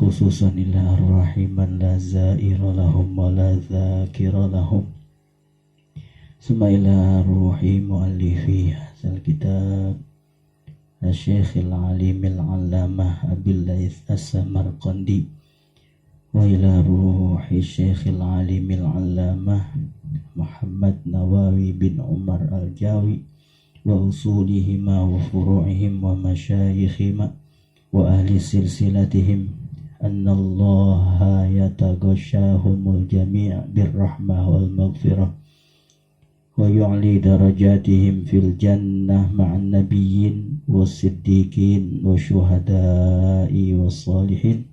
khususan ila rahiman la zaira lahum wa la zakira lahum summa ila ruhi muallifi hadzal kitab Asy-Syaikh al-Alim al-Allamah Abil Laits As-Samarqandi wa ila ruhi Syekh al-Alim al-Allamah Muhammad Nawawi bin Umar al-Jawi wa usulihima wa furu'ihim wa masyayikhima wa ahli silsilatihim annallaha yataghashahumul jami' birrahmah wal maghfirah wa yu'li darajatihim fil jannah ma'an nabiyyin was-siddiqin wa syuhada'i was-salihin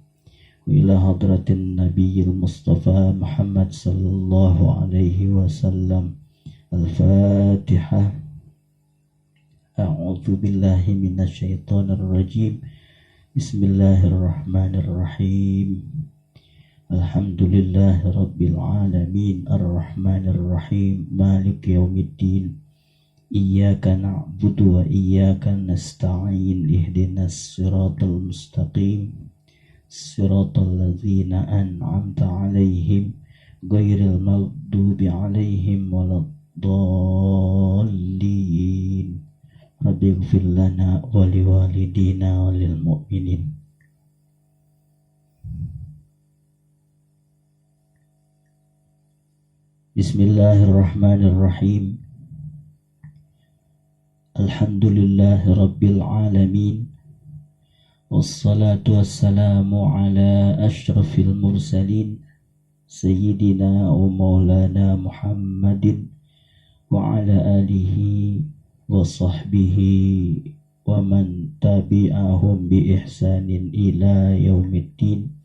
wa ila hadratin nabiyil mustafa Muhammad sallallahu alaihi wasallam. Al-Fatihah. A'udzu billahi minasy syaithanir rajim. Bismillahirrahmanirrahim. Alhamdulillahi rabbil alamin arrahmanir rahim maliki yaumiddin. Iyyaka na'budu wa iyyaka nasta'in ihdinas siratal mustaqim siratal ladzina an'amta 'alaihim ghairil maghdubi 'alaihim waladdallin. Rabbighfir lana wa liwalidina wa lil mu'minin. Bismillahirrahmanirrahim. Alhamdulillahi rabbil alamin. Wassalatu wassalamu ala asyrafil mursalin sayyidina wa maulana Muhammadin wa ala alihi wa sahbihi wa man tabi'ahum bi ihsanin ila yaumiddin.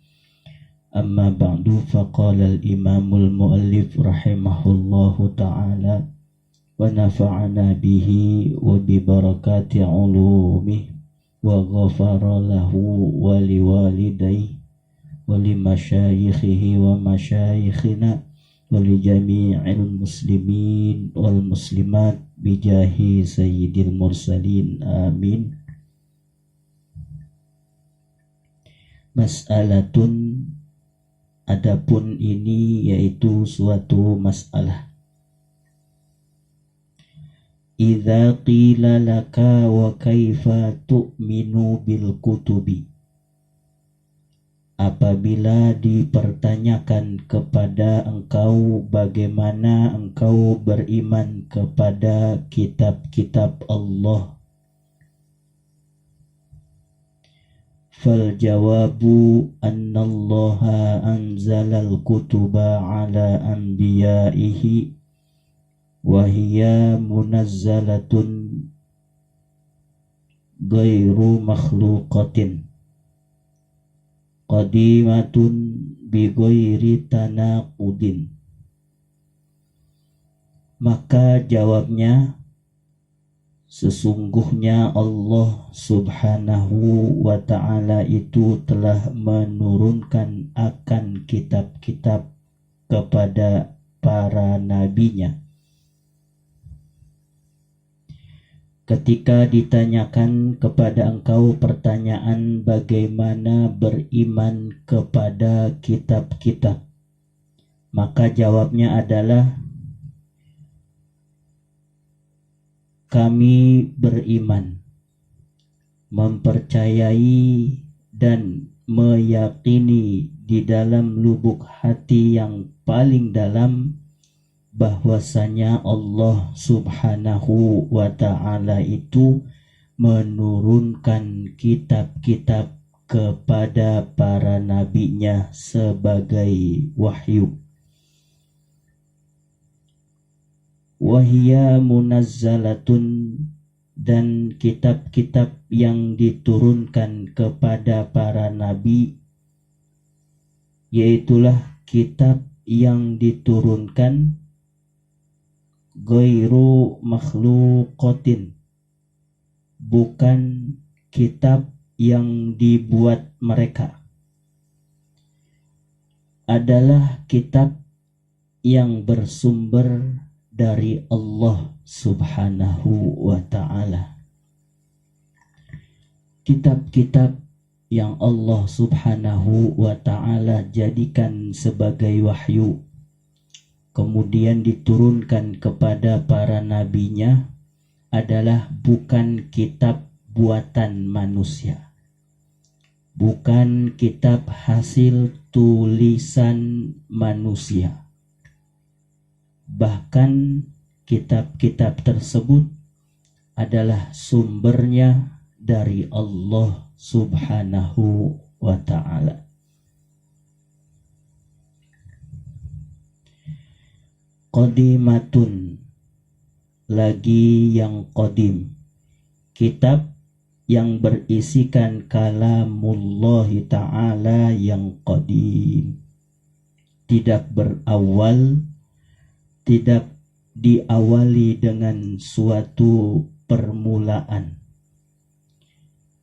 Amma ba'du, faqala al-imamul muallif rahimahullahu ta'ala wa nafa'ana bihi wa bi barakati ulumih wa ghafara lahu wa liwalidayhi wa li masyayikhihi wa masyayikhina wa li jami'il muslimin wal muslimat bijahi sayyidil mursalin amin. Mas'alatun, adapun ini yaitu suatu masalah. Idza qila laka wa kaifa tu'minu bil kutubi, apabila dipertanyakan kepada engkau bagaimana engkau beriman kepada kitab-kitab Allah, fal jawabu annallaha anzalal kutuba ala anbiya'ihi wa hiya munazzalatun ghairu makhluqatin qadimatun bi ghairi tanaqudin. Maka jawabnya, sesungguhnya Allah subhanahu wa ta'ala itu telah menurunkan akan kitab-kitab kepada para nabinya. Ketika ditanyakan kepada engkau pertanyaan bagaimana beriman kepada kitab-kitab, maka jawabnya adalah kami beriman, mempercayai dan meyakini di dalam lubuk hati yang paling dalam bahwasanya Allah subhanahu wa ta'ala itu menurunkan kitab-kitab kepada para nabinya sebagai wahyu. Wahia munazzalatun, dan kitab-kitab yang diturunkan kepada para nabi yaitulah kitab yang diturunkan ghairu makhluqatin, bukan kitab yang dibuat mereka, adalah kitab yang bersumber dari Allah subhanahu wa ta'ala. Kitab-kitab yang Allah subhanahu wa ta'ala jadikan sebagai wahyu, kemudian diturunkan kepada para nabinya, adalah bukan kitab buatan manusia, bukan kitab hasil tulisan manusia. Bahkan kitab-kitab tersebut adalah sumbernya dari Allah subhanahu wa ta'ala. Qadimatun, lagi yang qadim, kitab yang berisikan kalamullahi ta'ala yang qadim, tidak berawal, tidak diawali dengan suatu permulaan,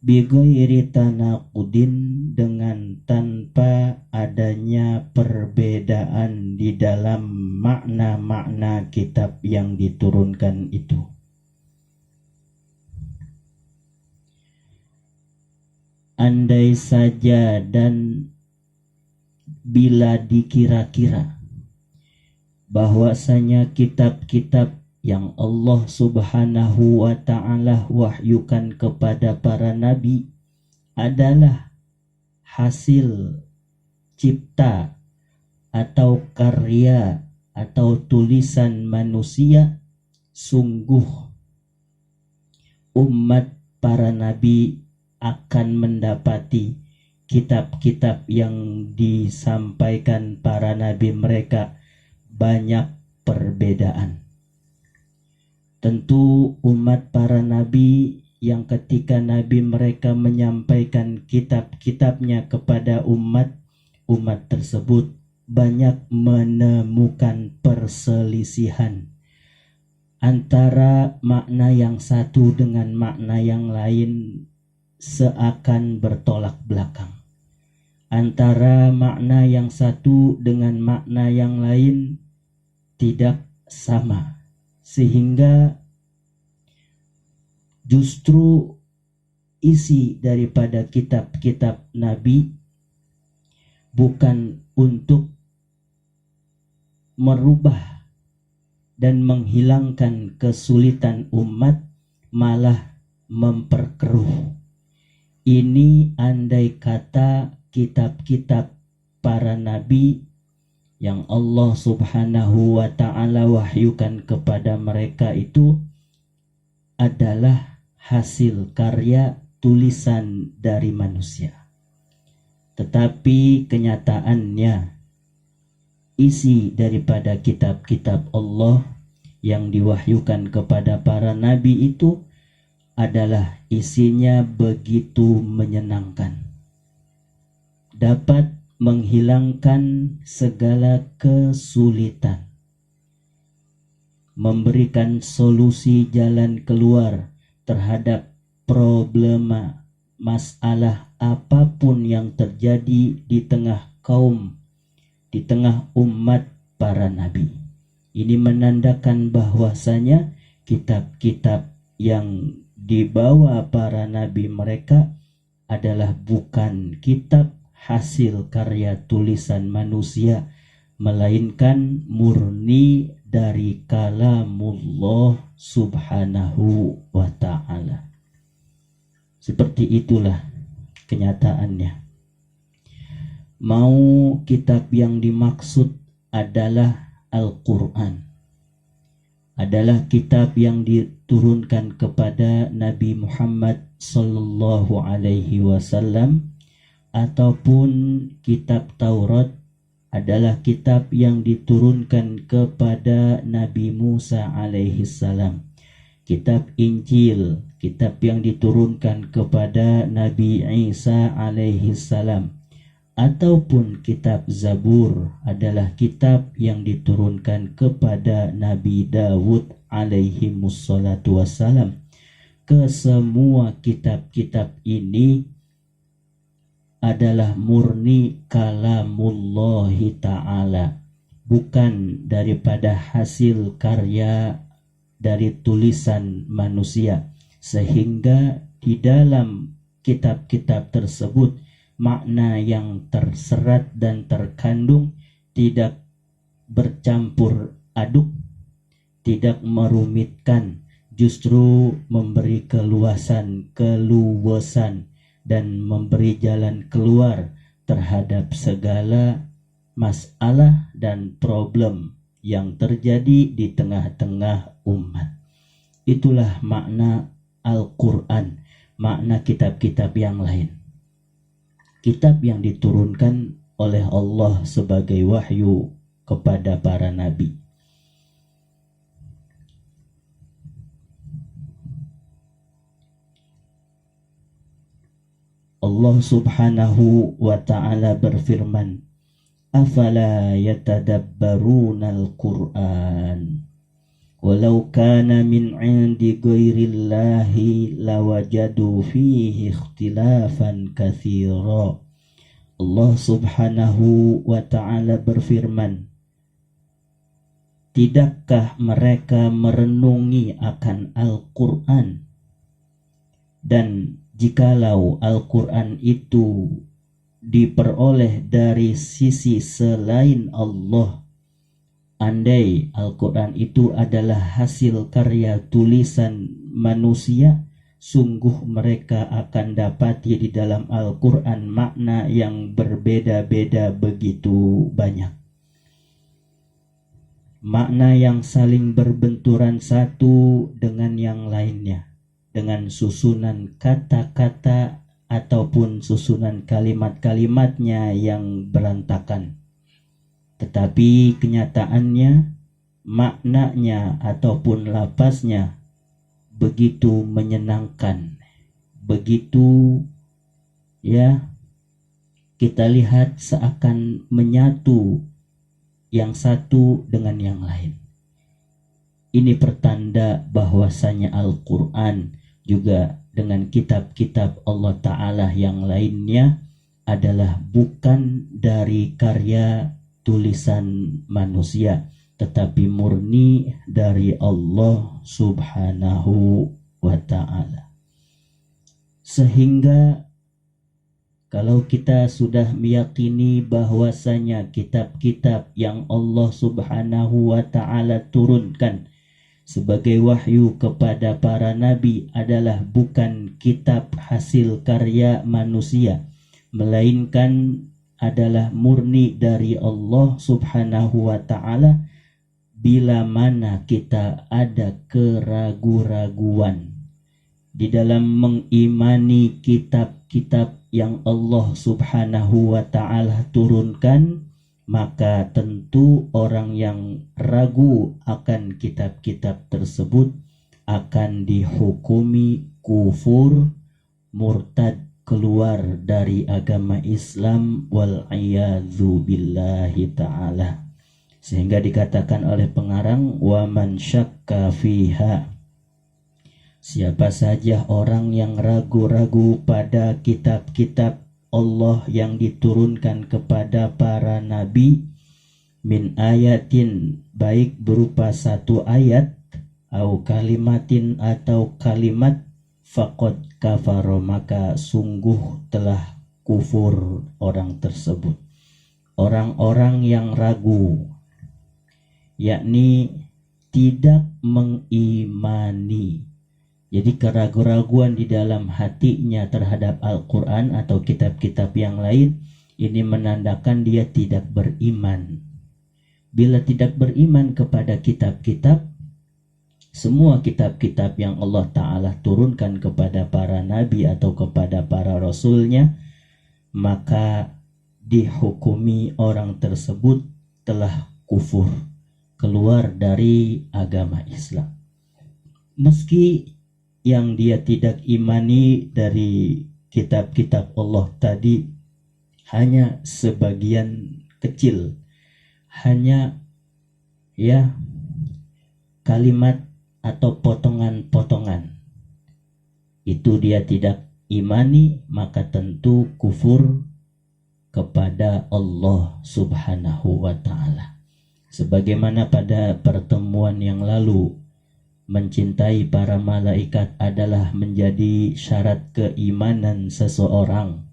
bighairi tanaqudin, dengan tanpa adanya perbedaan di dalam makna-makna kitab yang diturunkan itu. Andai saja dan bila dikira-kira bahwasanya kitab-kitab yang Allah subhanahu wa ta'ala wahyukan kepada para nabi adalah hasil cipta atau karya atau tulisan manusia, sungguh umat para nabi akan mendapati kitab-kitab yang disampaikan para nabi mereka banyak perbedaan. Tentu umat para nabi yang ketika nabi mereka menyampaikan kitab-kitabnya kepada umat tersebut banyak menemukan perselisihan antara makna yang satu dengan makna yang lain, seakan bertolak belakang. Antara makna yang satu dengan makna yang lain tidak sama, sehingga justru isi daripada kitab-kitab Nabi bukan untuk merubah dan menghilangkan kesulitan umat, malah memperkeruh. Ini andai kata kitab-kitab para nabi yang Allah subhanahu wa ta'ala wahyukan kepada mereka itu adalah hasil karya tulisan dari manusia. Tetapi kenyataannya isi daripada kitab-kitab Allah yang diwahyukan kepada para nabi itu adalah isinya begitu menyenangkan, dapat menghilangkan segala kesulitan, memberikan solusi jalan keluar terhadap problema, masalah apapun yang terjadi di tengah kaum, di tengah umat para nabi. Ini menandakan bahwasanya kitab-kitab yang dibawa para nabi mereka adalah bukan kitab hasil karya tulisan manusia, melainkan murni dari kalamullah subhanahu wa ta'ala. Seperti itulah kenyataannya. Mau kitab yang dimaksud adalah Al-Quran, adalah kitab yang diturunkan kepada Nabi Muhammad sallallahu alaihi wasallam, ataupun kitab Taurat adalah kitab yang diturunkan kepada Nabi Musa alaihi salam. Kitab Injil, kitab yang diturunkan kepada Nabi Isa alaihi salam, ataupun kitab Zabur adalah kitab yang diturunkan kepada Nabi Dawud alaihi mussalatu wassalam. Kesemua kitab-kitab ini adalah murni kalamullahi ta'ala, bukan daripada hasil karya dari tulisan manusia, sehingga di dalam kitab-kitab tersebut makna yang terserat dan terkandung tidak bercampur aduk, tidak merumitkan, justru memberi keluasan, keluasan, dan memberi jalan keluar terhadap segala masalah dan problem yang terjadi di tengah-tengah umat. Itulah makna Al-Quran, makna kitab-kitab yang lain. Kitab yang diturunkan oleh Allah sebagai wahyu kepada para nabi. Allah subhanahu wa ta'ala berfirman, afala yatadabbaruna al-Qur'an walau kana min 'indi ghairillahi lawajadu fihi ikhtilafan katsira. Allah subhanahu wa ta'ala berfirman, tidakkah mereka merenungi akan Al-Quran? Dan jikalau Al-Quran itu diperoleh dari sisi selain Allah, andai Al-Quran itu adalah hasil karya tulisan manusia, sungguh mereka akan dapati di dalam Al-Quran makna yang berbeda-beda begitu banyak. Makna yang saling berbenturan satu dengan yang lainnya, dengan susunan kata-kata ataupun susunan kalimat-kalimatnya yang berantakan. Tetapi kenyataannya, maknanya ataupun lafaznya begitu menyenangkan, begitu kita lihat seakan menyatu yang satu dengan yang lain. Ini pertanda bahwasanya Al-Quran juga dengan kitab-kitab Allah Ta'ala yang lainnya adalah bukan dari karya tulisan manusia, tetapi murni dari Allah subhanahu wa ta'ala. Sehingga kalau kita sudah meyakini bahwasanya kitab-kitab yang Allah subhanahu wa ta'ala turunkan sebagai wahyu kepada para nabi adalah bukan kitab hasil karya manusia, melainkan adalah murni dari Allah subhanahu wa ta'ala, bila mana kita ada keraguan-raguan di dalam mengimani kitab-kitab yang Allah subhanahu wa ta'ala turunkan, maka tentu orang yang ragu akan kitab-kitab tersebut akan dihukumi kufur, murtad, keluar dari agama Islam, wal-iyadzu billahi ta'ala. Sehingga dikatakan oleh pengarang, wa man syakka fiha, siapa saja orang yang ragu-ragu pada kitab-kitab Allah yang diturunkan kepada para nabi, min ayatin, baik berupa satu ayat, au kalimatin, atau kalimat, faqad kafaro, maka sungguh telah kufur orang tersebut. Orang-orang yang ragu, yakni tidak mengimani. Jadi keraguan-raguan di dalam hatinya terhadap Al-Quran atau kitab-kitab yang lain, ini menandakan dia tidak beriman. Bila tidak beriman kepada kitab-kitab, semua kitab-kitab yang Allah Ta'ala turunkan kepada para nabi atau kepada para rasulnya, maka dihukumi orang tersebut telah kufur, keluar dari agama Islam. Meski yang dia tidak imani dari kitab-kitab Allah tadi hanya sebagian kecil, hanya kalimat atau potongan-potongan, itu dia tidak imani, maka tentu kufur kepada Allah subhanahu wa ta'ala. Sebagaimana pada pertemuan yang lalu mencintai para malaikat adalah menjadi syarat keimanan seseorang,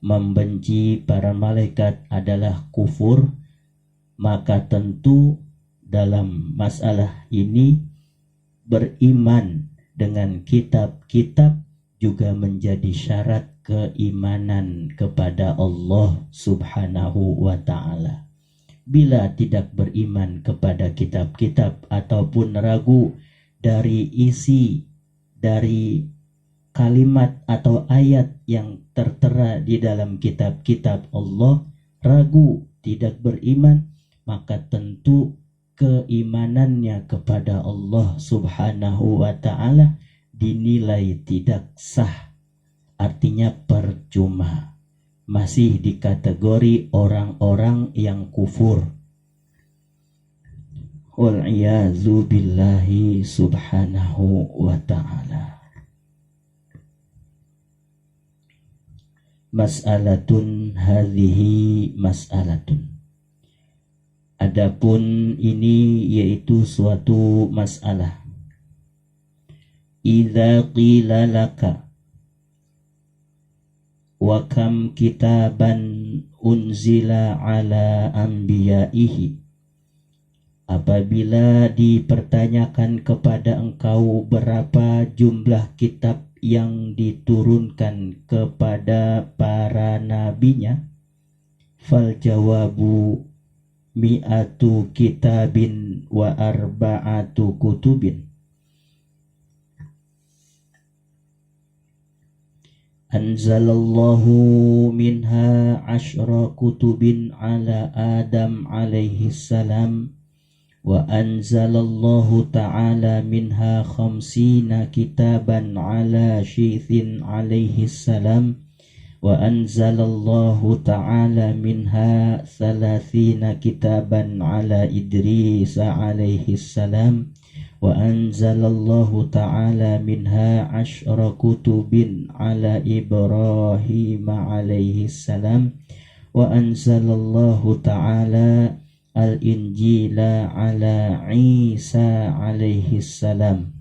membenci para malaikat adalah kufur, maka tentu dalam masalah ini beriman dengan kitab-kitab juga menjadi syarat keimanan kepada Allah Subhanahu wa ta'ala. Bila tidak beriman kepada kitab-kitab ataupun ragu dari isi dari kalimat atau ayat yang tertera di dalam kitab-kitab Allah, ragu, tidak beriman, maka tentu keimanannya kepada Allah Subhanahu wa ta'ala dinilai tidak sah, artinya percuma, masih di kategori orang-orang yang kufur. Wal'iyazu billahi subhanahu wa ta'ala. Mas'alatun hadhihi mas'alatun. Adapun ini yaitu suatu masalah. Idza qila laka wa kam kitaban unzila ala anbiya'ihi. Apabila dipertanyakan kepada engkau berapa jumlah kitab yang diturunkan kepada para nabinya, fal jawabu mi'atu kitabin wa arba'atu kutubin. Anzalallahu minha ashra kutubin ala Adam alaihi salam, wa anzalallahu ta'ala minha khamsina kitaban ala Syithin alaihi salam, wa anzalallahu ta'ala minha thalathina kitaban ala Idris alaihi salam, wa anzalallahu ta'ala minha ashra kutubin ala Ibrahim alaihi salam, wa anzalallahu ta'ala al-Injila ala Isa alaihi salam,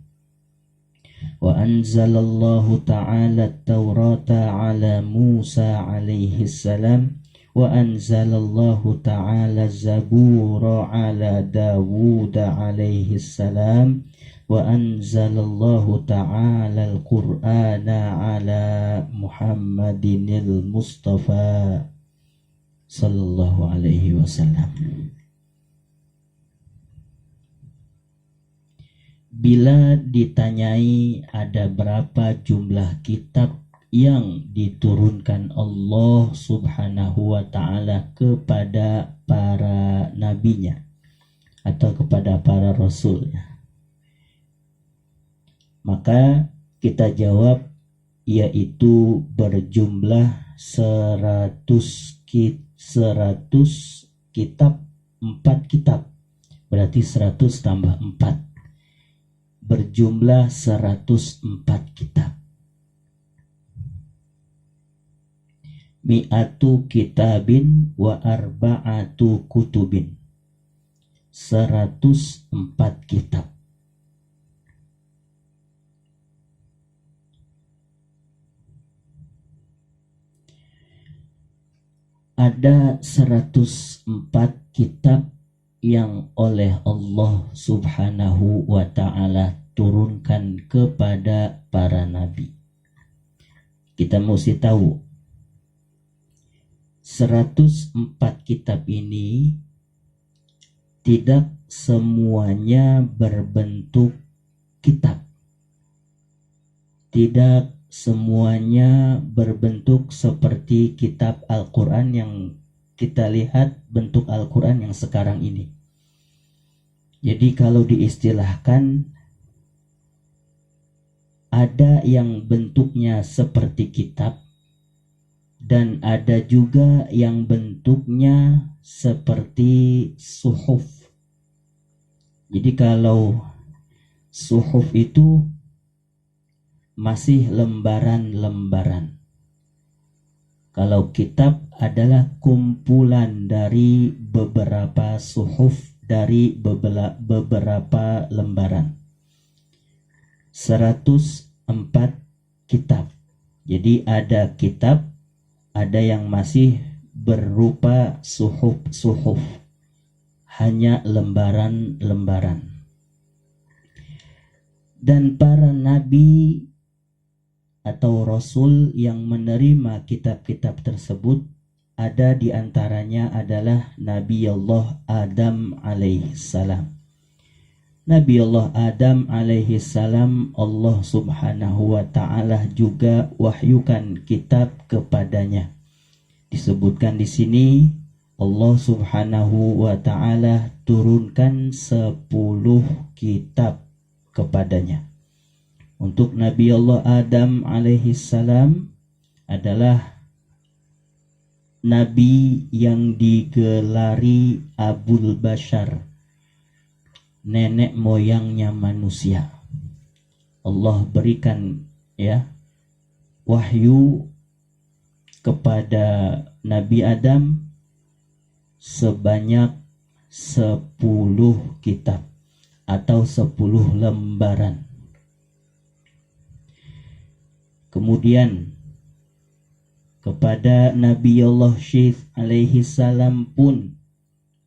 wa anzalallahu ta'ala at-Taurata ala Musa alaihi salam, wa anzalallahu ta'ala az-Zabura ala Dawud alaihi salam, wa anzalallahu ta'ala al-Qur'ana ala Muhammadinil Mustafa sallallahu alaihi wasallam. Bila ditanyai ada berapa jumlah kitab yang diturunkan Allah Subhanahu wa ta'ala kepada para nabinya atau kepada para rasulnya, maka kita jawab yaitu berjumlah 100 kitab, 4 kitab, berarti 100 tambah 4, berjumlah 104 kitab. Mi'atu kitabin wa arba'atu kutubin, 104 kitab. Ada 104 kitab yang oleh Allah Subhanahu wa ta'ala turunkan kepada para nabi. Kita mesti tahu 104 kitab ini tidak semuanya berbentuk kitab, tidak semuanya berbentuk seperti kitab Al-Quran yang kita lihat bentuk Al-Quran yang sekarang ini. Jadi kalau diistilahkan, ada yang bentuknya seperti kitab dan ada juga yang bentuknya seperti suhuf. Jadi kalau suhuf itu masih lembaran-lembaran. Kalau kitab adalah kumpulan dari beberapa suhuf, dari beberapa lembaran. 104 kitab. Jadi ada kitab, ada yang masih berupa suhuf, hanya lembaran-lembaran. Dan para nabi atau rasul yang menerima kitab-kitab tersebut, ada di antaranya adalah Nabi Allah Adam alaihissalam. Nabi Allah Adam alaihissalam, Allah subhanahu wa ta'ala juga wahyukan kitab kepadanya. Disebutkan di sini Allah subhanahu wa ta'ala turunkan 10 kitab kepadanya. Untuk Nabi Allah Adam alaihissalam adalah Nabi yang digelari Abul Bashar, nenek moyangnya manusia. Allah berikan wahyu kepada Nabi Adam sebanyak 10 kitab atau 10 lembaran. Kemudian kepada Nabi Allah Syith alaihi salam pun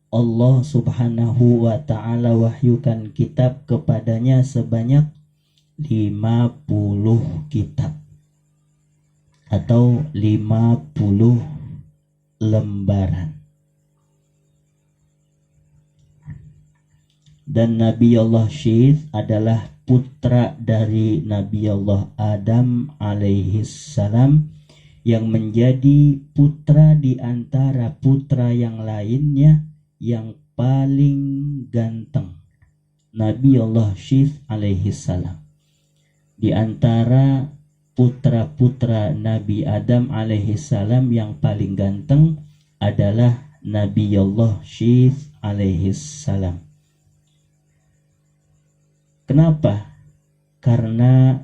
Allah subhanahu wa ta'ala wahyukan kitab kepadanya sebanyak 50 kitab atau 50 lembaran. Dan Nabi Allah Syith adalah putra dari Nabi Allah Adam alaihi salam, yang menjadi putra di antara putra yang lainnya yang paling ganteng. Nabi Allah Syith alaihi salam di antara putra-putra Nabi Adam alaihi salam yang paling ganteng adalah Nabi Allah Syith alaihi salam. Kenapa? Karena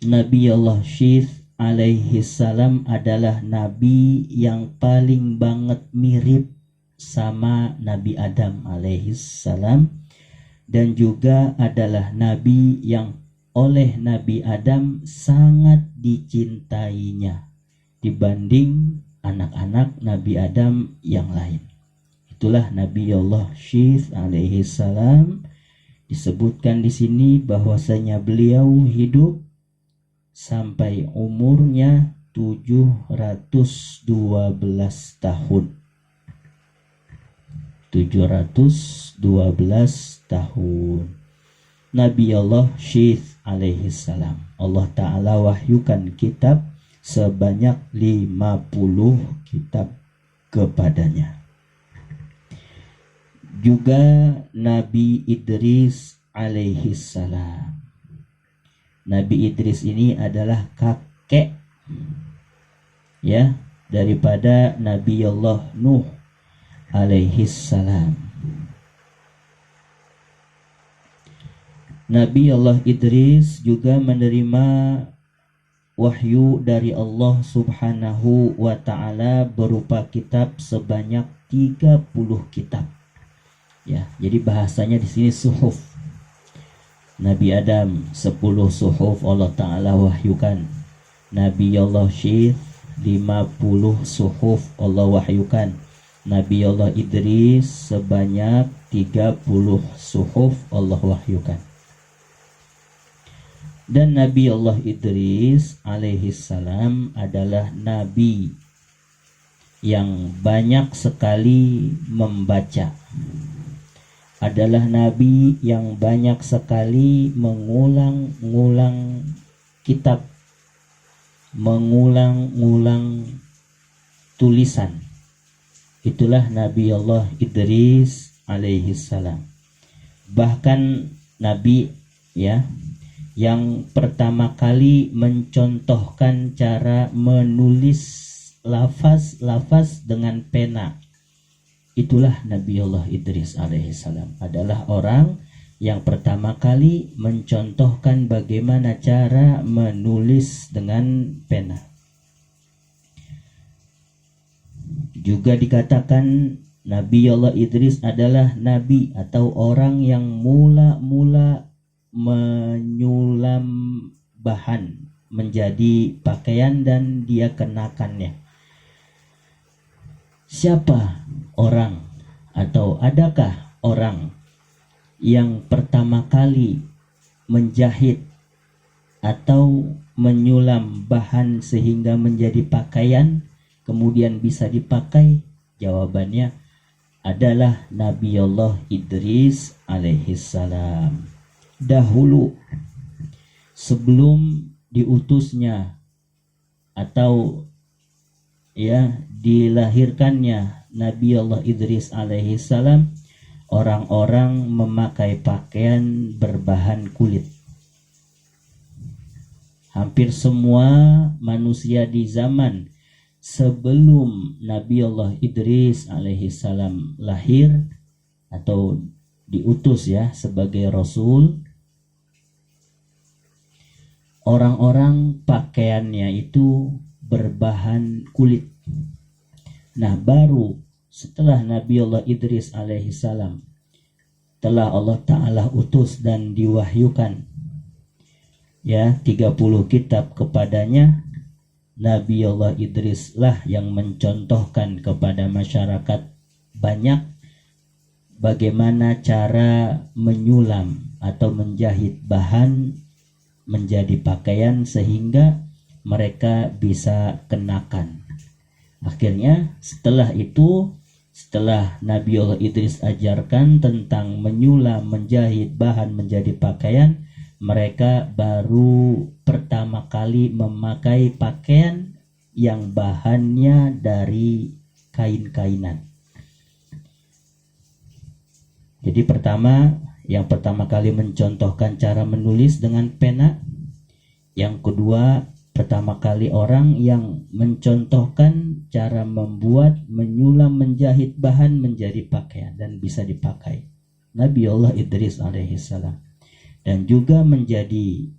Nabi Allah Syith alaihi salam adalah nabi yang paling banget mirip sama Nabi Adam alaihi salam, dan juga adalah nabi yang oleh Nabi Adam sangat dicintainya dibanding anak-anak Nabi Adam yang lain. Itulah Nabi Allah Syith alaihi salam. Disebutkan di sini bahwasanya beliau hidup sampai umurnya 712 tahun. 712 tahun. Nabi Allah Syith alaihi salam, Allah Ta'ala wahyukan kitab sebanyak 50 kitab kepadanya. Juga Nabi Idris alaihi salam. Nabi Idris ini adalah kakek daripada Nabi Allah Nuh alaihi salam. Nabi Allah Idris juga menerima wahyu dari Allah subhanahu wa ta'ala berupa kitab sebanyak 30 kitab. Jadi bahasanya di sini suhuf. Nabi Adam 10 suhuf Allah Ta'ala wahyukan. Nabi Allah Syith 50 suhuf Allah wahyukan. Nabi Allah Idris sebanyak 30 suhuf Allah wahyukan. Dan Nabi Allah Idris alaihi salam adalah nabi yang banyak sekali membaca, adalah nabi yang banyak sekali mengulang-ulang kitab, mengulang-ulang tulisan. Itulah Nabi Allah Idris alaihi salam. Bahkan nabi yang pertama kali mencontohkan cara menulis lafaz-lafaz dengan pena, itulah Nabi Allah Idris alaihissalam, adalah orang yang pertama kali mencontohkan bagaimana cara menulis dengan pena. Juga dikatakan Nabi Allah Idris adalah nabi atau orang yang mula-mula menyulam bahan menjadi pakaian dan dia kenakannya. Siapa orang atau adakah orang yang pertama kali menjahit atau menyulam bahan sehingga menjadi pakaian kemudian bisa dipakai? Jawabannya adalah Nabi Allah Idris alaihissalam. Dahulu sebelum diutusnya atau dilahirkannya Nabi Allah Idris alaihissalam, orang-orang memakai pakaian berbahan kulit. Hampir semua manusia di zaman sebelum Nabi Allah Idris alaihissalam lahir atau diutus sebagai Rasul, orang-orang pakaiannya itu berbahan kulit. Nah, baru setelah Nabi Allah Idris alaihissalam telah Allah Ta'ala utus dan diwahyukan 30 kitab kepadanya, Nabi Allah Idris lah yang mencontohkan kepada masyarakat banyak bagaimana cara menyulam atau menjahit bahan menjadi pakaian sehingga mereka bisa kenakan. Akhirnya setelah Nabi Allah Idris ajarkan tentang menyulam, menjahit bahan menjadi pakaian, mereka baru pertama kali memakai pakaian yang bahannya dari kain-kainan. Jadi yang pertama kali mencontohkan cara menulis dengan pena. Yang kedua, pertama kali orang yang mencontohkan cara membuat, menyulam, menjahit bahan menjadi pakaian dan bisa dipakai, Nabi Allah Idris alaihissalam. Dan juga menjadi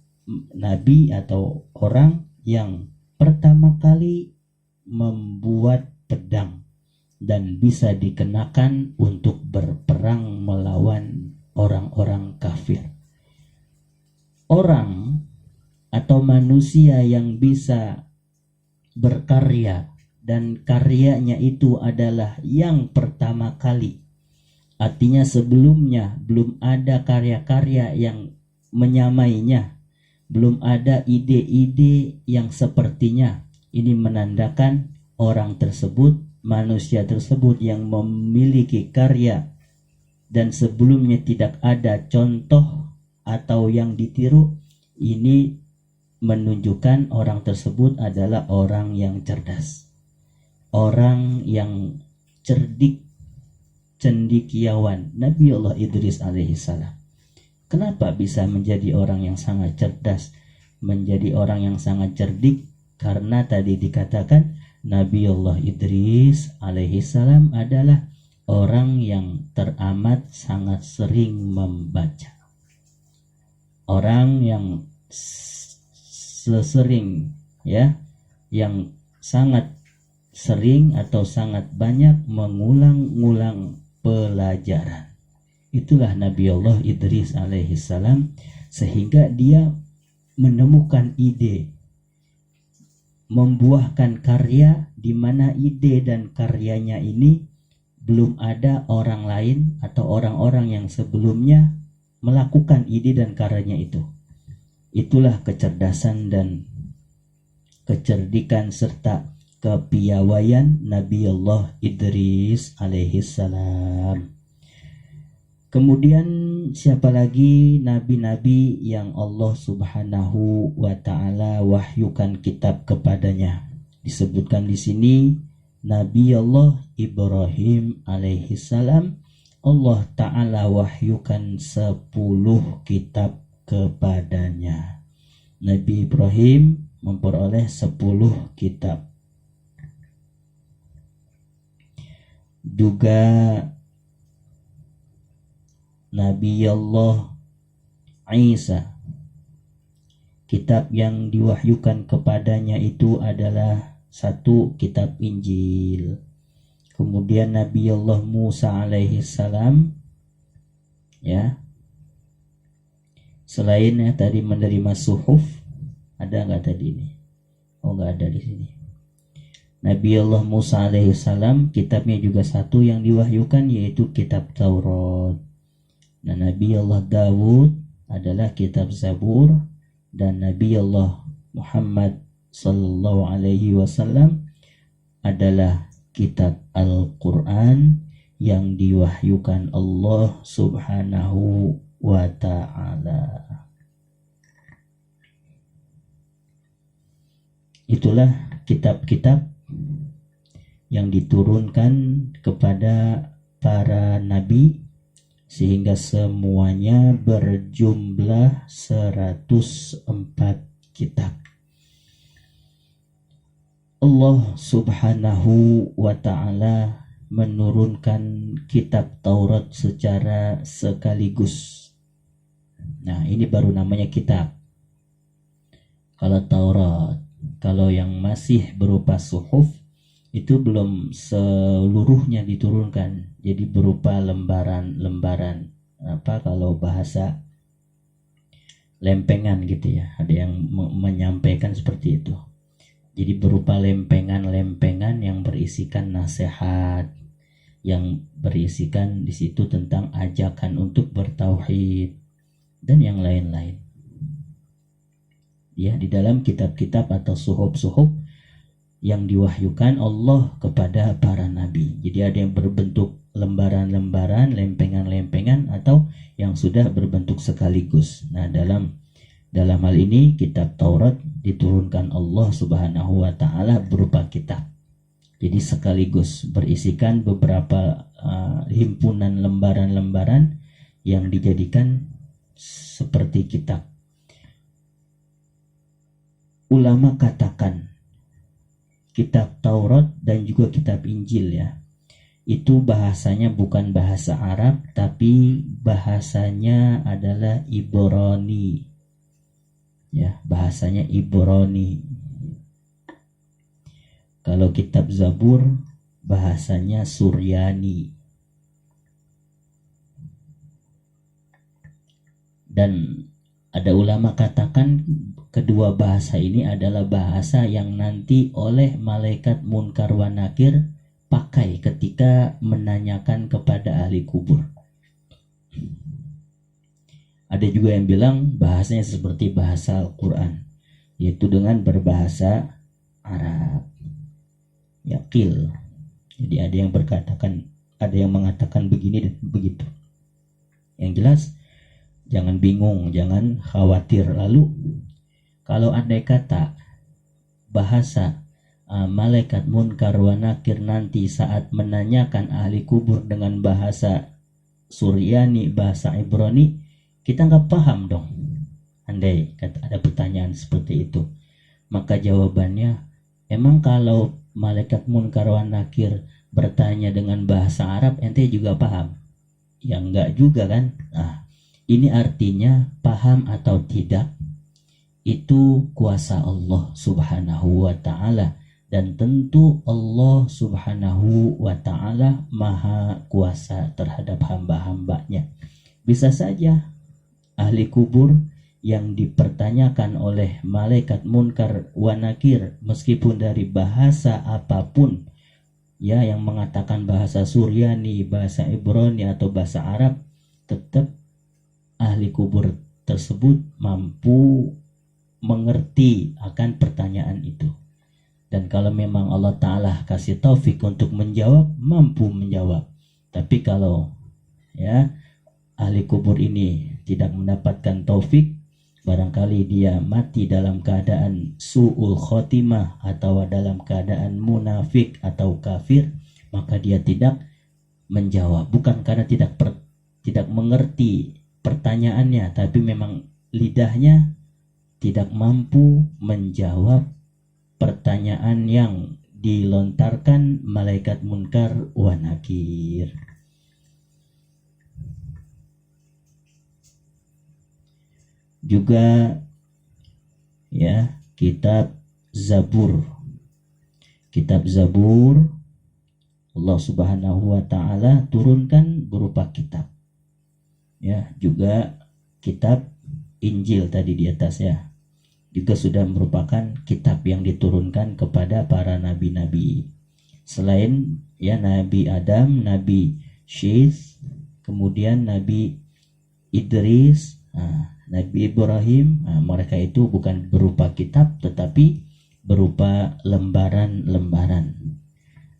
nabi atau orang yang pertama kali membuat pedang dan bisa dikenakan untuk berperang melawan orang-orang kafir. Orang atau manusia yang bisa berkarya dan karyanya itu adalah yang pertama kali, artinya sebelumnya belum ada karya-karya yang menyamainya, belum ada ide-ide yang sepertinya. Ini menandakan orang tersebut, manusia tersebut yang memiliki karya dan sebelumnya tidak ada contoh atau yang ditiru, ini menunjukkan orang tersebut adalah orang yang cerdas, orang yang cerdik, cendekiawan. Nabi Allah Idris alaihissalam kenapa bisa menjadi orang yang sangat cerdas, menjadi orang yang sangat cerdik? Karena tadi dikatakan Nabi Allah Idris alaihissalam adalah orang yang teramat sangat sering membaca, orang yang sesering yang sangat sering atau sangat banyak mengulang-ulang pelajaran. Itulah Nabi Allah Idris alaihissalam, sehingga dia menemukan ide, membuahkan karya di mana ide dan karyanya ini belum ada orang lain atau orang-orang yang sebelumnya melakukan ide dan karyanya itu. Itulah kecerdasan dan kecerdikan serta kepiawaian Nabi Allah Idris alaihissalam. Kemudian siapa lagi nabi-nabi yang Allah Subhanahu wa taala wahyukan kitab kepadanya? Disebutkan di sini Nabi Allah Ibrahim alaihissalam, Allah taala wahyukan 10 kitab kepadanya. Nabi Ibrahim memperoleh 10 kitab. Juga Nabi Allah Isa, kitab yang diwahyukan kepadanya itu adalah 1 kitab Injil. Kemudian Nabi Allah Musa alaihissalam Selain ya tadi menerima suhuf, ada nggak tadi ini? Oh, nggak ada di sini. Nabi Allah Musa alaihissalam kitabnya juga satu yang diwahyukan, yaitu kitab Taurat. Nah, Nabi Allah Dawud adalah kitab Zabur, dan Nabi Allah Muhammad sallallahu alaihi wasallam adalah kitab Al-Quran yang diwahyukan Allah subhanahu wa ta'ala. Itulah kitab-kitab yang diturunkan kepada para nabi, sehingga semuanya berjumlah 104 kitab. Allah subhanahu wa ta'ala menurunkan kitab Taurat secara sekaligus. Nah, ini baru namanya kitab. Kalau Taurat, kalau yang masih berupa suhuf, itu belum seluruhnya diturunkan, jadi berupa lembaran-lembaran, kalau bahasa lempengan gitu ya, ada yang menyampaikan seperti itu. Jadi berupa lempengan-lempengan yang berisikan nasihat, yang berisikan di situ tentang ajakan untuk bertauhid dan yang lain-lain. Ya, di dalam kitab-kitab atau suhuf-suhuf yang diwahyukan Allah kepada para nabi. Jadi ada yang berbentuk lembaran-lembaran, lempengan-lempengan, atau yang sudah berbentuk sekaligus. Nah, dalam hal ini kitab Taurat diturunkan Allah subhanahu wa ta'ala berupa kitab. Jadi sekaligus berisikan beberapa himpunan lembaran-lembaran yang dijadikan seperti kitab. Ulama katakan kitab Taurat dan juga kitab Injil ya, itu bahasanya bukan bahasa Arab, tapi bahasanya adalah Ibrani. Ya, bahasanya Ibrani. Kalau kitab Zabur bahasanya Suryani. Dan ada ulama katakan kedua bahasa ini adalah bahasa yang nanti oleh malaikat Munkar wa Nakir pakai ketika menanyakan kepada ahli kubur. Ada juga yang bilang bahasanya seperti bahasa Al-Quran, yaitu dengan berbahasa Arab. Yakil. Jadi ada yang mengatakan begini dan begitu. Yang jelas jangan bingung, jangan khawatir. Lalu kalau andai kata bahasa malaikat Munkar wa Nakir nanti saat menanyakan ahli kubur dengan bahasa Suryani, bahasa Ibrani, kita nggak paham dong. Andai kata ada pertanyaan seperti itu, maka jawabannya, emang kalau malaikat Munkar wa Nakir bertanya dengan bahasa Arab, ente juga paham? Ya enggak juga kan? Nah, ini artinya paham atau tidak, itu kuasa Allah subhanahu wa ta'ala. Dan tentu Allah subhanahu wa ta'ala maha kuasa terhadap hamba-hambanya. Bisa saja ahli kubur yang dipertanyakan oleh malaikat Munkar wa Nakir, meskipun dari bahasa apapun, ya, yang mengatakan bahasa Suryani, bahasa Ibrani atau bahasa Arab, tetap ahli kubur tersebut mampu mengerti akan pertanyaan itu. Dan kalau memang Allah Ta'ala kasih taufik untuk menjawab, mampu menjawab. Tapi kalau ya ahli kubur ini tidak mendapatkan taufik, barangkali dia mati dalam keadaan su'ul khotimah atau dalam keadaan munafik atau kafir, maka dia tidak menjawab. Bukan karena tidak mengerti pertanyaannya, tapi memang lidahnya tidak mampu menjawab pertanyaan yang dilontarkan malaikat Munkar wa Nakir. Juga ya, kitab Zabur. Kitab Zabur Allah Subhanahu wa ta'ala turunkan berupa kitab. Ya, juga kitab Injil tadi di atas ya, juga sudah merupakan kitab yang diturunkan kepada para nabi-nabi. Selain ya Nabi Adam, Nabi Syith, kemudian Nabi Idris, Nabi Ibrahim, mereka itu bukan berupa kitab tetapi berupa lembaran-lembaran.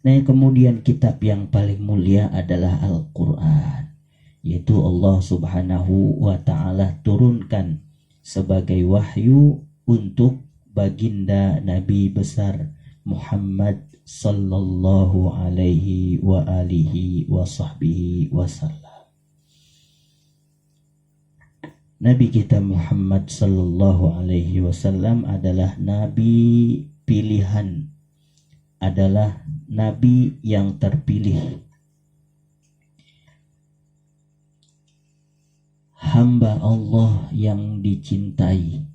Nah, yang kemudian kitab yang paling mulia adalah Al-Quran, yaitu Allah Subhanahu wa Ta'ala turunkan sebagai wahyu untuk baginda Nabi besar Muhammad sallallahu alaihi wa alihi wa sahbihi wasallam. Nabi kita Muhammad sallallahu alaihi wasallam adalah nabi pilihan, adalah nabi yang terpilih, hamba Allah yang dicintai,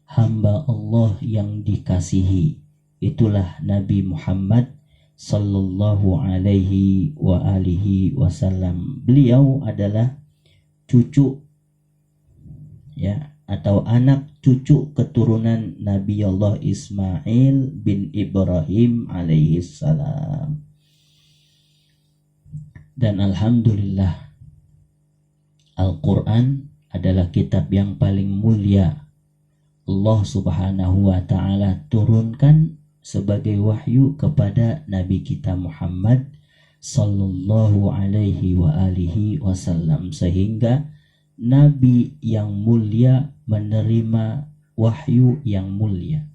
hamba Allah yang dikasihi. Itulah Nabi Muhammad sallallahu alaihi wa alihi wasallam. Beliau adalah cucu ya, atau anak cucu keturunan Nabi Allah Ismail bin Ibrahim alaihi salam. Dan alhamdulillah, Al-Quran adalah kitab yang paling mulia Allah Subhanahu wa Ta'ala turunkan sebagai wahyu kepada Nabi kita Muhammad sallallahu alaihi wa alihi wasallam, sehingga Nabi yang mulia menerima wahyu yang mulia.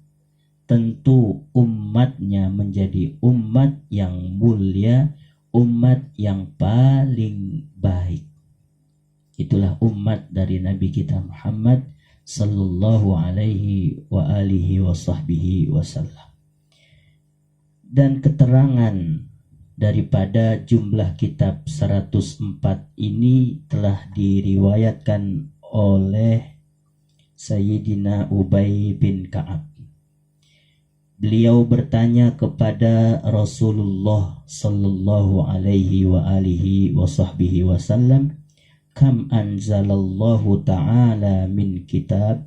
Tentu umatnya menjadi umat yang mulia, umat yang paling baik. Itulah umat dari Nabi kita Muhammad sallallahu alaihi wa alihi wa sahbihi wasallam. Dan keterangan daripada jumlah kitab 104 ini telah diriwayatkan oleh Sayyidina Ubay bin Ka'ab. Beliau bertanya kepada Rasulullah sallallahu alaihi wa alihi wa sahbihi wasallam, kam anzalallahu ta'ala min kitab.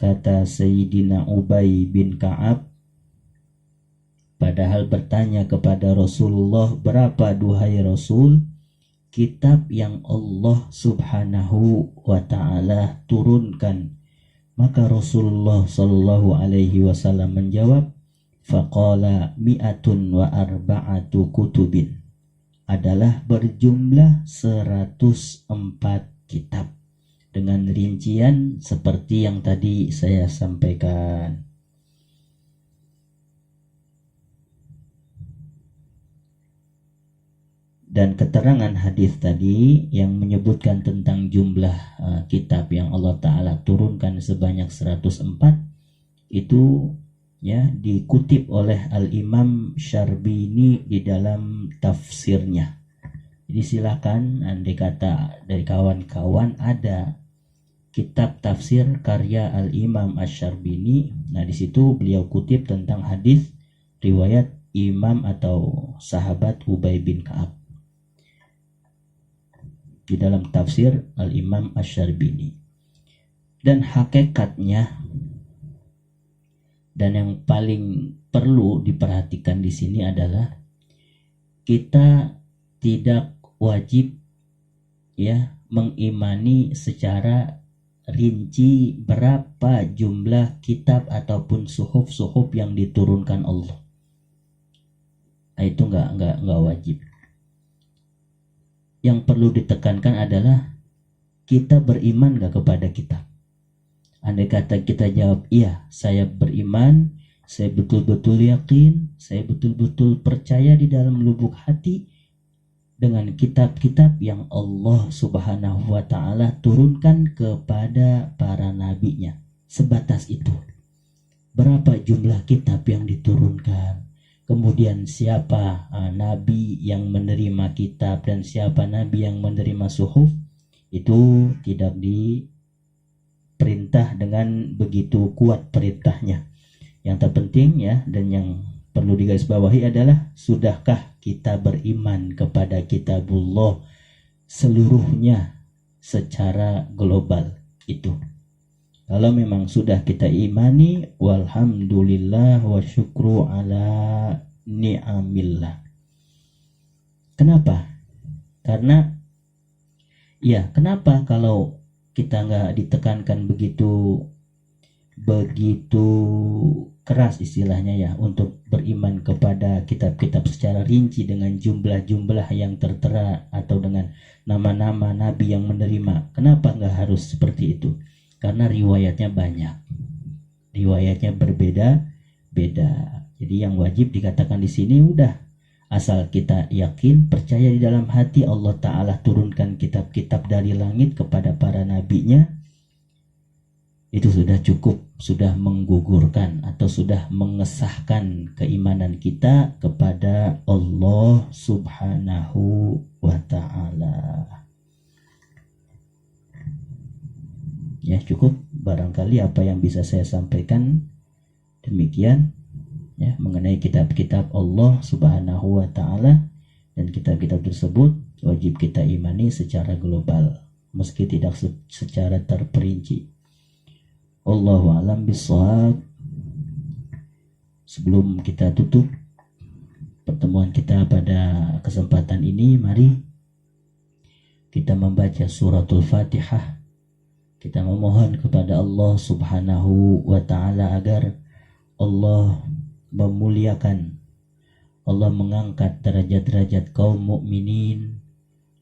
Kata Sayyidina Ubay bin Ka'ab, padahal bertanya kepada Rasulullah, berapa duhai Rasul kitab yang Allah Subhanahu wa Ta'ala turunkan? Maka Rasulullah sallallahu alaihi wasallam menjawab, faqala mi'atun wa arba'atu kutubin, adalah berjumlah 104 kitab, dengan rincian seperti yang tadi saya sampaikan. Dan keterangan hadis tadi yang menyebutkan tentang jumlah kitab yang Allah Ta'ala turunkan sebanyak 104 itu ya dikutip oleh Al-Imam Syarbini di dalam tafsirnya. Jadi silakan andai kata dari kawan-kawan ada kitab tafsir karya Al-Imam Asy-Syarbini, nah di situ beliau kutip tentang hadis riwayat Imam atau sahabat Ubay bin Ka'ab di dalam tafsir Al-Imam Asy-Syarbini. Dan hakikatnya dan yang paling perlu diperhatikan di sini adalah kita tidak wajib ya mengimani secara rinci berapa jumlah kitab ataupun suhuf-suhuf yang diturunkan Allah. Itu enggak wajib. Yang perlu ditekankan adalah kita beriman gak kepada kitab. Andai kata kita jawab iya, saya beriman, saya betul-betul yakin, saya betul-betul percaya di dalam lubuk hati dengan kitab-kitab yang Allah Subhanahu wa Ta'ala turunkan kepada para nabinya. Sebatas itu. Berapa jumlah kitab yang diturunkan? Kemudian siapa nabi yang menerima kitab dan siapa nabi yang menerima suhuf, itu tidak diperintah dengan begitu kuat perintahnya. Yang terpenting ya dan yang perlu digarisbawahi adalah sudahkah kita beriman kepada kitabullah seluruhnya secara global. Itu. Kalau memang sudah kita imani, walhamdulillah wa syukru ala ni'amillah. Kenapa? Karena kenapa kalau kita nggak ditekankan begitu keras istilahnya ya untuk beriman kepada kitab-kitab secara rinci dengan jumlah-jumlah yang tertera atau dengan nama-nama nabi yang menerima. Kenapa nggak harus seperti itu? Karena riwayatnya banyak, riwayatnya berbeda-beda. Jadi yang wajib dikatakan di sini udah asal kita yakin, percaya di dalam hati Allah Ta'ala turunkan kitab-kitab dari langit kepada para nabinya, itu sudah cukup, sudah menggugurkan atau sudah mengesahkan keimanan kita kepada Allah Subhanahu wa Ta'ala. Ya cukup, barangkali apa yang bisa saya sampaikan demikian ya mengenai kitab-kitab Allah Subhanahu wa Ta'ala, dan kitab-kitab tersebut wajib kita imani secara global meski tidak secara terperinci. Allahu a'lam bishawab. Sebelum kita tutup pertemuan kita pada kesempatan ini, mari kita membaca suratul Fatihah. Kita memohon kepada Allah Subhanahu wa Ta'ala agar Allah memuliakan, Allah mengangkat derajat-derajat kaum mukminin.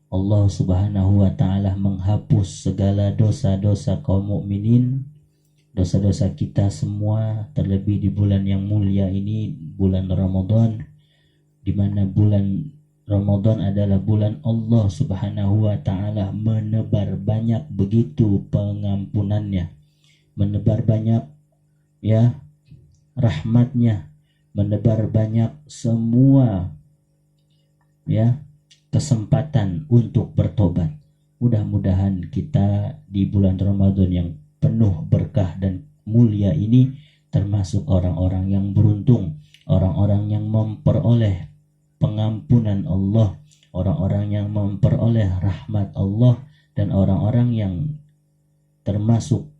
Allah Subhanahu wa Ta'ala menghapus segala dosa-dosa kaum mukminin, dosa-dosa kita semua, terlebih di bulan yang mulia ini, bulan Ramadan, di mana bulan Ramadan adalah bulan Allah Subhanahu wa Ta'ala menebar banyak begitu pengampunannya, menebar banyak ya rahmatnya, menebar banyak semua ya kesempatan untuk bertobat. Mudah-mudahan kita di bulan Ramadan yang penuh berkah dan mulia ini termasuk orang-orang yang beruntung, orang-orang yang memperoleh pengampunan Allah, orang-orang yang memperoleh rahmat Allah, dan orang-orang yang termasuk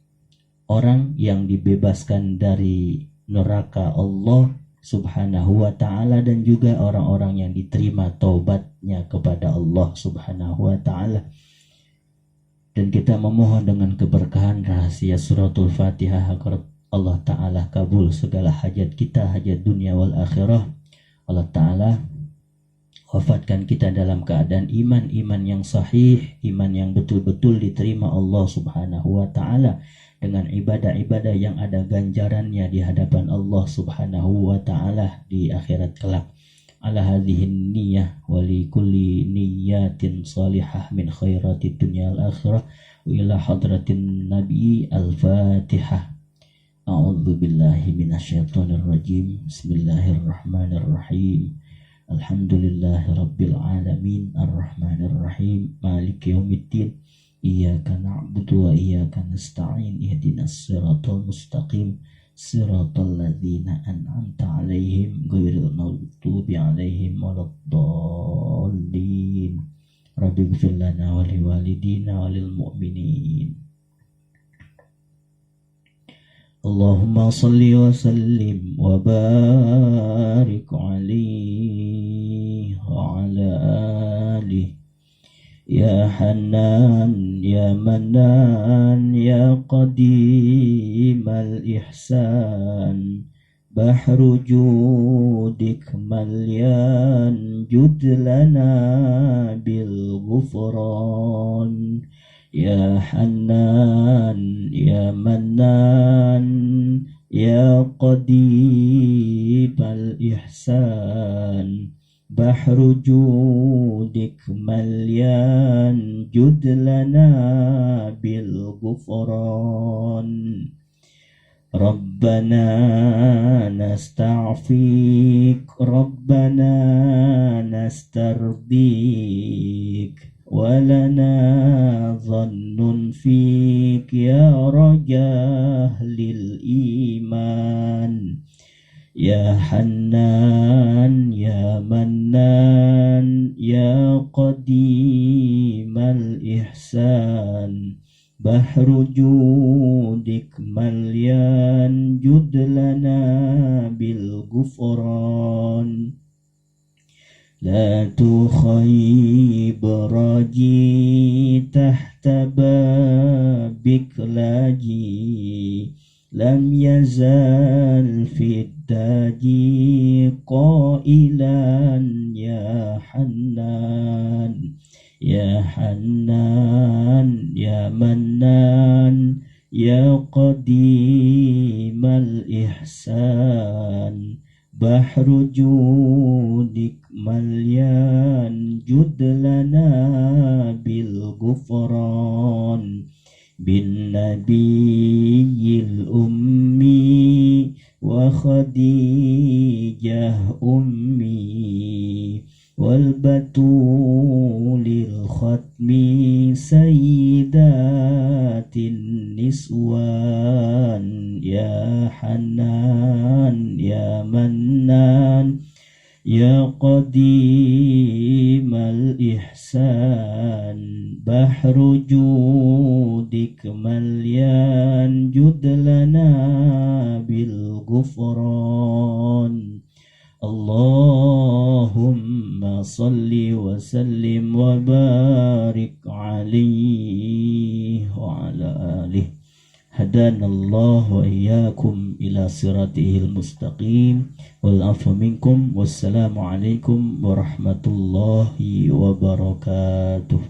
orang yang dibebaskan dari neraka Allah Subhanahu wa Ta'ala, dan juga orang-orang yang diterima taubatnya kepada Allah Subhanahu wa Ta'ala. Dan kita memohon dengan keberkahan rahasia suratul Fatihah agar Allah Ta'ala kabul segala hajat kita, hajat dunia wal akhirah. Allah Ta'ala wafatkan kita dalam keadaan iman yang sahih, iman yang betul-betul diterima Allah Subhanahu wa Ta'ala, dengan ibadah-ibadah yang ada ganjarannya di hadapan Allah Subhanahu wa Ta'ala di akhirat kelak. Ala hadhihin niyyah wa li kulli niyyatin salihah min khairatid dunya al akhirah wa ila hadratin nabi al-Fatihah. A'udzu billahi minasyaitonir rajim. Bismillahirrahmanirrahim. Alhamdulillahi rabbil alamin arrahmanir rahim maliki yaumiddin iyyaka na'budu wa iyyaka nasta'in ihdinas siratal mustaqim siratal ladzina an'amta 'alaihim ghairil maghdubi 'alaihim waladdallin. Rabbighfir lana wa liwalidina walil mu'minin. Allahumma salli wa sallim wa barik alaihi wa ala alihi ya Hanan ya Manan ya Qadimal ihsan bahru judik malyan judlana bil ghufran ya Hanan ya Manan ya Qadibal ihsan bahru judik malyan judlana bil ghufran Rabbana nasta'fik Rabbana nastardik walana dhannun fik ya rajah lil iman ya Hannan ya Mannan ya Qadimal ihsan bahru judik malyan judlana bil gufran la tukhayib raji tahta babik laji lam yazal fid daji qailan ya Hannan ya Hannan ya Mannan ya Qadimal ihsan bahru judik malyan judlana bil gufran bin nabiyil ummi wa khadijah ummi wal batulil khatmi sayyidatin niswan ya Hanan ya Mannan ya Qadimal ihsan bahru judik malyan judlana bil gufran Allahumma salli wa sallim wa barik alaihi wa ala alihi hadanallah wa iyyakum ila siratihil mustaqim wal afu minkum wassalamu alaikum warahmatullahi wabarakatuh.